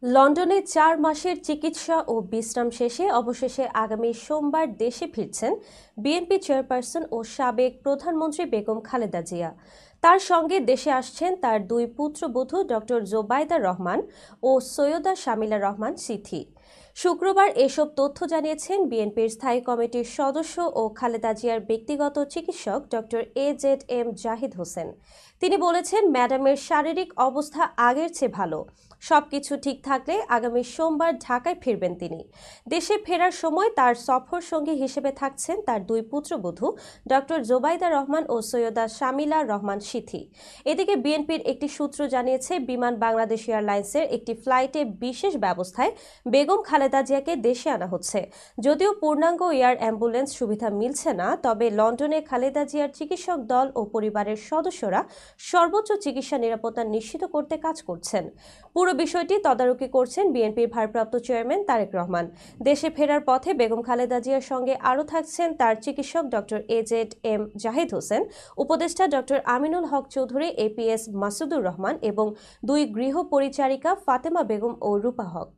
লন্ডনে ৪ মাসের চিকিৎসা ও বিশ্রাম শেষে অবশেষে আগামী সোমবার দেশে ফিরছেন বিএনপি চেয়ারপারসন ও সাবেক প্রধানমন্ত্রী বেগম খালেদা জিয়া। তার সঙ্গে দেশে আসছেন তার দুই পুত্রবধূ ডক্টর জোবাইদা রহমান ও সৈয়দা শামিলা রহমান সিথি। শুক্রবার এসব তথ্য জানিয়েছেন বিএনপির স্থায়ী কমিটির সদস্য ও খালেদা জিয়ার ব্যক্তিগত চিকিৎসক ডক্টর AZM জাহিদ হোসেন। তিনি বলেছেন, ম্যাডামের শারীরিক অবস্থা আগের চেয়ে ভালো। সবকিছু ঠিক থাকলে আগামী সোমবার ঢাকায় ফিরবেন তিনি। দেশে ফেরার সময় তার সফর সঙ্গী হিসেবে থাকছেন তার দুই পুত্রবধূ ডক্টর জোবাইদা রহমান ও সৈয়দা শামিলা রহমান সিথি। এদিকে বিএনপির একটি সূত্র জানিয়েছে, বিমান বাংলাদেশ এয়ারলাইন্সের একটি ফ্লাইটে বিশেষ ব্যবস্থায় বেগম খালেদা জিয়াকে দেশে আনা হচ্ছে। যদিও পূর্ণাঙ্গ এয়ার অ্যাম্বুলেন্স সুবিধা মিলছে না, তবে লন্ডনে খালেদা জিয়ার চিকিৎসক দল ও পরিবারের সদস্যরা সর্বোচ্চ চিকিৎসা নিরাপত্তা নিশ্চিত করতে কাজ করছেন। পুরো বিষয়টি তদারকি করছেন বিএনপির ভারপ্রাপ্ত চেয়ারম্যান তারেক রহমান। দেশে ফেরার পথে বেগম খালেদা জিয়ার সঙ্গে আরও থাকছেন তার চিকিৎসক ডক্টর AZM জাহিদ হোসেন, উপদেষ্টা ডক্টর আমিনুল হক চৌধুরী, APS মাসুদুর রহমান এবং দুই গৃহ পরিচারিকা ফাতেমা বেগম ও রূপা হক।